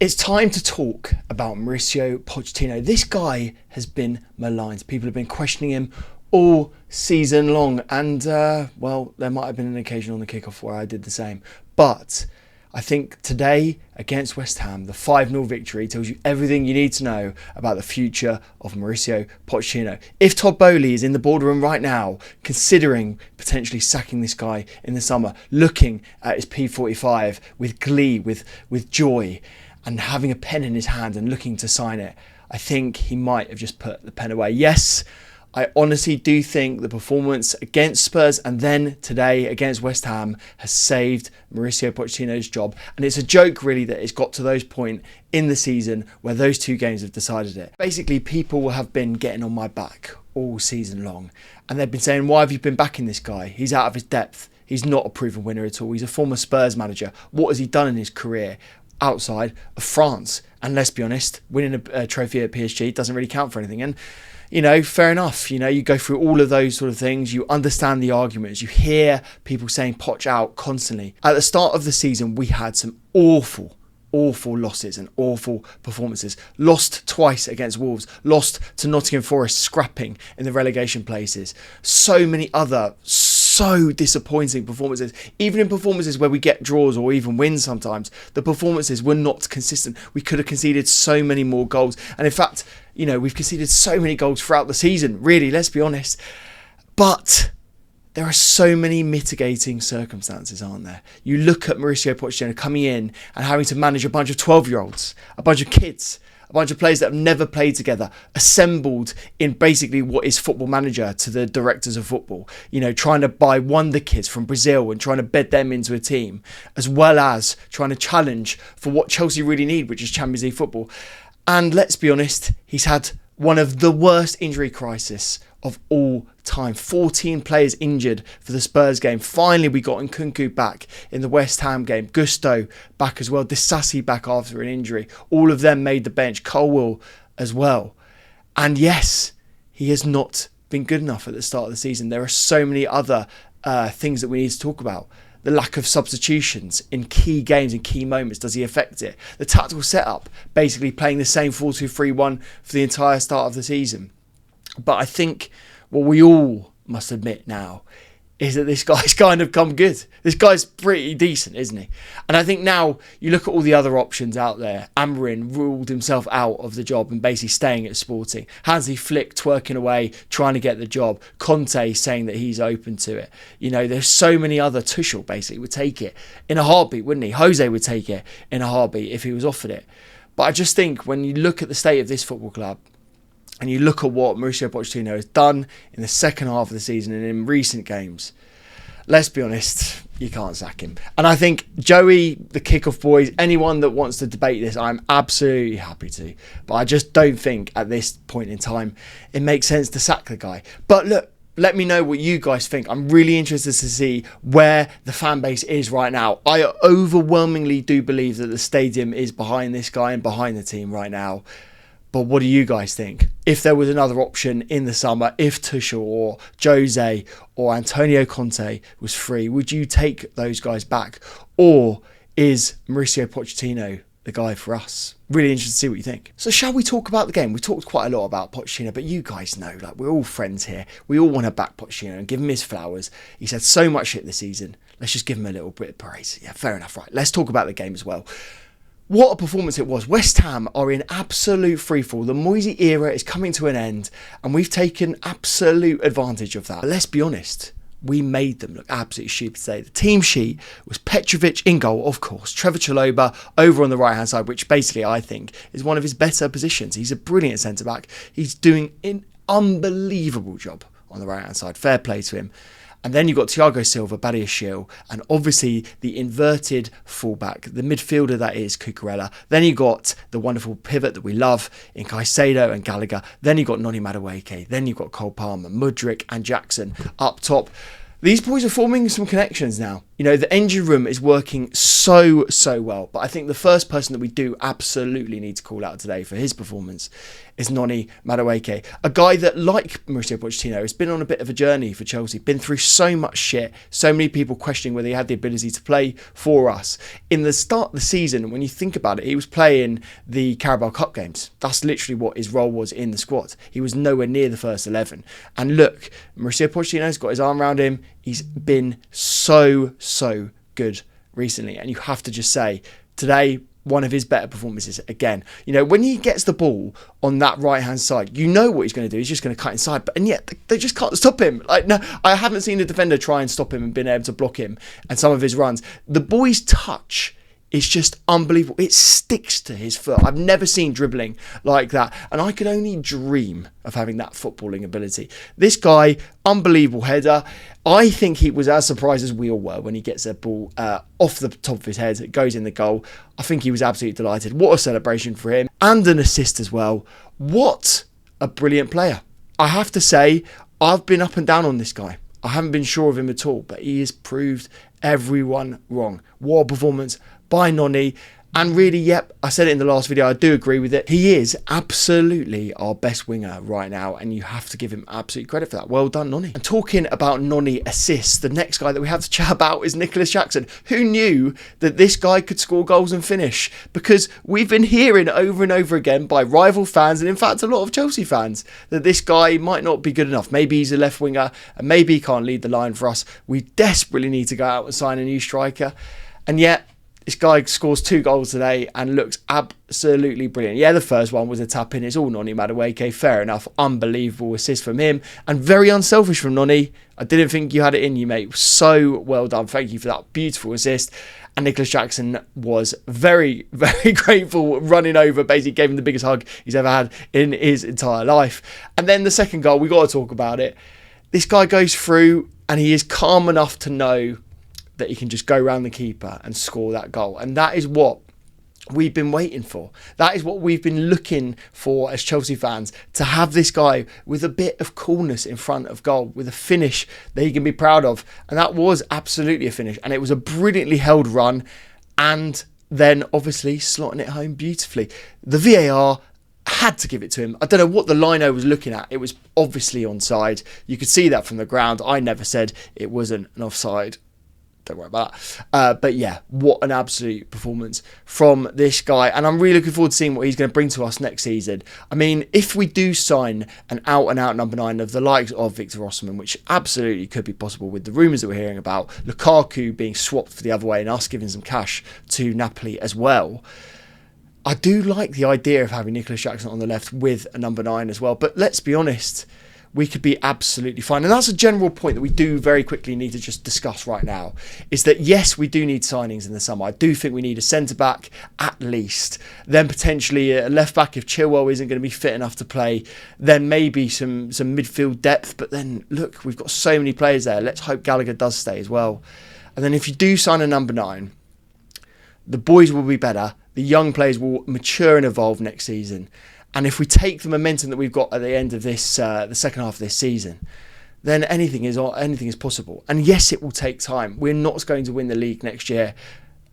It's time to talk about Mauricio Pochettino. This guy has been maligned. People have been questioning him all season long. And, well, there might have been an occasion on the kickoff where I did the same. But I think today against West Ham, the 5-0 victory tells you everything you need to know about the future of Mauricio Pochettino. If Todd Boehly is in the boardroom right now, considering potentially sacking this guy in the summer, looking at his P45 with glee, with joy, and having a pen in his hand and looking to sign it, I think he might have just put the pen away. Yes, I honestly do think the performance against Spurs and then today against West Ham has saved Mauricio Pochettino's job. And it's a joke really that it's got to those point in the season where those two games have decided it. Basically, people have been getting on my back all season long. And they've been saying, why have you been backing this guy? He's out of his depth. He's not a proven winner at all. He's a former Spurs manager. What has he done in his career outside of France? And let's be honest, winning a trophy at PSG doesn't really count for anything. And, you know, fair enough. You know, you go through all of those sort of things. You understand the arguments. You hear people saying Poch out constantly. At the start of the season, we had some awful losses and awful performances. Lost twice against Wolves. Lost to Nottingham Forest, scrapping in the relegation places. So many other so disappointing performances. Even in performances where we get draws or even wins sometimes, the performances were not consistent. We could have conceded so many more goals. And in fact, you know, we've conceded so many goals throughout the season, really, let's be honest. But there are so many mitigating circumstances, aren't there? You look at Mauricio Pochettino coming in and having to manage a bunch of 12-year-olds, a bunch of kids, a bunch of players that have never played together, assembled in basically what is Football Manager to the directors of football. You know, trying to buy wonder kids from Brazil and trying to bed them into a team, as well as trying to challenge for what Chelsea really need, which is Champions League football. And let's be honest, he's had one of the worst injury crises of all time. 14 players injured for the Spurs game. Finally, we got Nkunku back in the West Ham game. Gusto back as well. Disasi back after an injury. All of them made the bench. Colwill as well. And yes, he has not been good enough at the start of the season. There are so many other things that we need to talk about. The lack of substitutions in key games and key moments. Does he affect it? The tactical setup, basically playing the same 4-2-3-1 for the entire start of the season. But I think what we all must admit now is that this guy's kind of come good. This guy's pretty decent, isn't he? And I think now you look at all the other options out there. Amorim ruled himself out of the job and basically staying at Sporting. Hansi Flick twerking away, trying to get the job. Conte saying that he's open to it. You know, there's so many other. Tuchel basically would take it in a heartbeat, wouldn't he? Jose would take it in a heartbeat if he was offered it. But I just think when you look at the state of this football club, and you look at what Mauricio Pochettino has done in the second half of the season and in recent games, let's be honest, you can't sack him. And I think Joey, the kickoff boys, anyone that wants to debate this, I'm absolutely happy to. But I just don't think at this point in time it makes sense to sack the guy. But look, let me know what you guys think. I'm really interested to see where the fan base is right now. I overwhelmingly do believe that the stadium is behind this guy and behind the team right now. But what do you guys think? If there was another option in the summer, if Tuchel or Jose or Antonio Conte was free, would you take those guys back? Or is Mauricio Pochettino the guy for us? Really interested to see what you think. So shall we talk about the game? We talked quite a lot about Pochettino, but you guys know, like, we're all friends here. We all want to back Pochettino and give him his flowers. He's had so much shit this season. Let's just give him a little bit of praise. Yeah, fair enough. Right, let's talk about the game as well. What a performance it was. West Ham are in absolute freefall. The Moyes era is coming to an end and we've taken absolute advantage of that. But let's be honest, we made them look absolutely stupid today. The team sheet was Petrovic in goal, of course. Trevor Chalobah over on the right-hand side, which basically I think is one of his better positions. He's a brilliant centre-back. He's doing an unbelievable job on the right-hand side. Fair play to him. And then you've got Thiago Silva, Badiashile, and obviously the inverted fullback, the midfielder that is Cucurella. Then you got the wonderful pivot that we love in Caicedo and Gallagher. Then you got Noni Madueke. Then you've got Cole Palmer, Mudryk and Jackson up top. These boys are forming some connections now. You know, the engine room is working so well. But I think the first person that we do absolutely need to call out today for his performance is Noni Madueke. A guy that, like Mauricio Pochettino, has been on a bit of a journey for Chelsea. Been through so much shit. So many people questioning whether he had the ability to play for us. In the start of the season, when you think about it, he was playing the Carabao Cup games. That's literally what his role was in the squad. He was nowhere near the first 11. And look, Mauricio Pochettino's got his arm around him. He's been so good recently. And you have to just say, today, one of his better performances again. You know, when he gets the ball on that right-hand side, you know what he's going to do. He's just going to cut inside. And yet, they just can't stop him. Like, no, I haven't seen a defender try and stop him and been able to block him and some of his runs. The boy's touch is just unbelievable. It sticks to his foot. I've never seen dribbling like that. And I could only dream of having that footballing ability. This guy, unbelievable header. I think he was as surprised as we all were when he gets that ball off the top of his head. It goes in the goal. I think he was absolutely delighted. What a celebration for him. And an assist as well. What a brilliant player. I have to say, I've been up and down on this guy. I haven't been sure of him at all, but he has proved everyone wrong. What a performance by Noni. And really, yep, I said it in the last video, I do agree with it. He is absolutely our best winger right now, and you have to give him absolute credit for that. Well done, Noni. And talking about Noni assists, the next guy that we have to chat about is Nicholas Jackson. Who knew that this guy could score goals and finish? Because we've been hearing over and over again by rival fans, and in fact a lot of Chelsea fans, that this guy might not be good enough. Maybe he's a left winger, and maybe he can't lead the line for us. We desperately need to go out and sign a new striker. And yet, this guy scores 2 goals today and looks absolutely brilliant. Yeah, the first one was a tap in. It's all Noni Madueke. Fair enough. Unbelievable assist from him. And very unselfish from Noni. I didn't think you had it in you, mate. So well done. Thank you for that beautiful assist. And Nicholas Jackson was very grateful, running over. Basically gave him the biggest hug he's ever had in his entire life. And then the second goal, we got to talk about it. This guy goes through and he is calm enough to know that he can just go around the keeper and score that goal. And that is what we've been waiting for. That is what we've been looking for as Chelsea fans, to have this guy with a bit of coolness in front of goal, with a finish that he can be proud of. And that was absolutely a finish. And it was a brilliantly held run. And then obviously slotting it home beautifully. The VAR had to give it to him. I don't know what the lino was looking at. It was obviously onside. You could see that from the ground. I never said it wasn't an offside. Don't worry about that. But yeah, what an absolute performance from this guy. And I'm really looking forward to seeing what he's going to bring to us next season. I mean, if we do sign an out-and-out number 9 of the likes of Victor Osimhen, which absolutely could be possible with the rumours that we're hearing about, Lukaku being swapped for the other way and us giving some cash to Napoli as well, I do like the idea of having Nicholas Jackson on the left with a number 9 as well. But let's be honest, we could be absolutely fine. And that's a general point that we do very quickly need to just discuss right now, is that yes, we do need signings in the summer. I do think we need a centre-back at least, then potentially a left-back if Chilwell isn't going to be fit enough to play, then maybe some midfield depth. But then, look, we've got so many players there. Let's hope Gallagher does stay as well. And then if you do sign a number 9, the boys will be better. The young players will mature and evolve next season. And if we take the momentum that we've got at the end of this, the second half of this season, then anything is possible. And yes, it will take time. We're not going to win the league next year.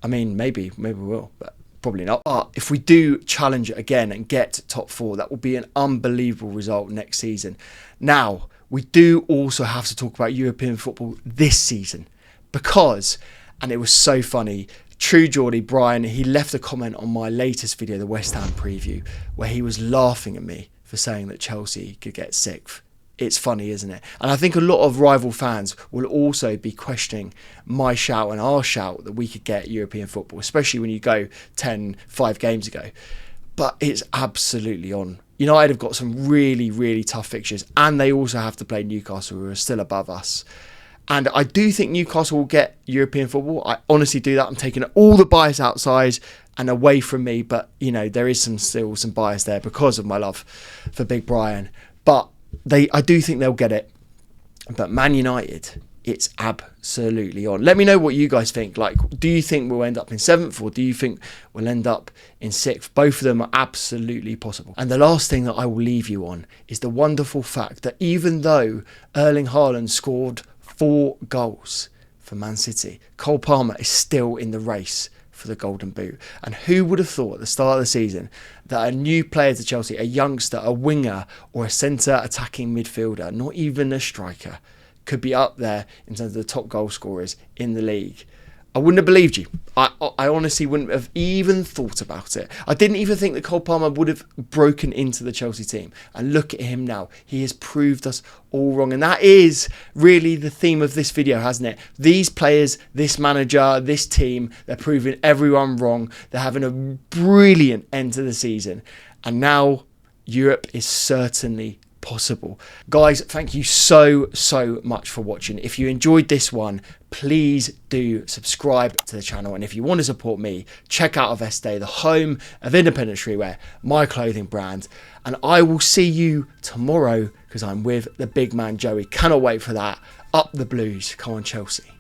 I mean, maybe we will, but probably not. But if we do challenge it again and get top 4, that will be an unbelievable result next season. Now, we do also have to talk about European football this season, because, and it was so funny, True Geordie Brian, he left a comment on my latest video, the West Ham preview, where he was laughing at me for saying that Chelsea could get 6th. It's funny, isn't it? And I think a lot of rival fans will also be questioning my shout and our shout that we could get European football, especially when you go 5 games ago. But it's absolutely on. United have got some really tough fixtures, and they also have to play Newcastle, who are still above us. And I do think Newcastle will get European football. I honestly do that. I'm taking all the bias outside and away from me. But, you know, there is still some bias there because of my love for Big Brian. But I do think they'll get it. But Man United, it's absolutely on. Let me know what you guys think. Like, do you think we'll end up in 7th, or do you think we'll end up in 6th? Both of them are absolutely possible. And the last thing that I will leave you on is the wonderful fact that even though Erling Haaland scored 4 goals for Man City. Cole Palmer is still in the race for the Golden Boot. And who would have thought at the start of the season that a new player to Chelsea, a youngster, a winger, or a centre attacking midfielder, not even a striker, could be up there in terms of the top goal scorers in the league? I wouldn't have believed you. I honestly wouldn't have even thought about it. I didn't even think that Cole Palmer would have broken into the Chelsea team. And look at him now. He has proved us all wrong. And that is really the theme of this video, hasn't it? These players, this manager, this team, they're proving everyone wrong. They're having a brilliant end to the season. And now Europe is certainly possible. Guys, thank you so much for watching. If you enjoyed this one, please do subscribe to the channel, and if you want to support me, check out Aveste, the home of independent streetwear, my clothing brand, and I will see you tomorrow because I'm with the big man Joey. Cannot wait for that. Up the Blues. Come on, Chelsea.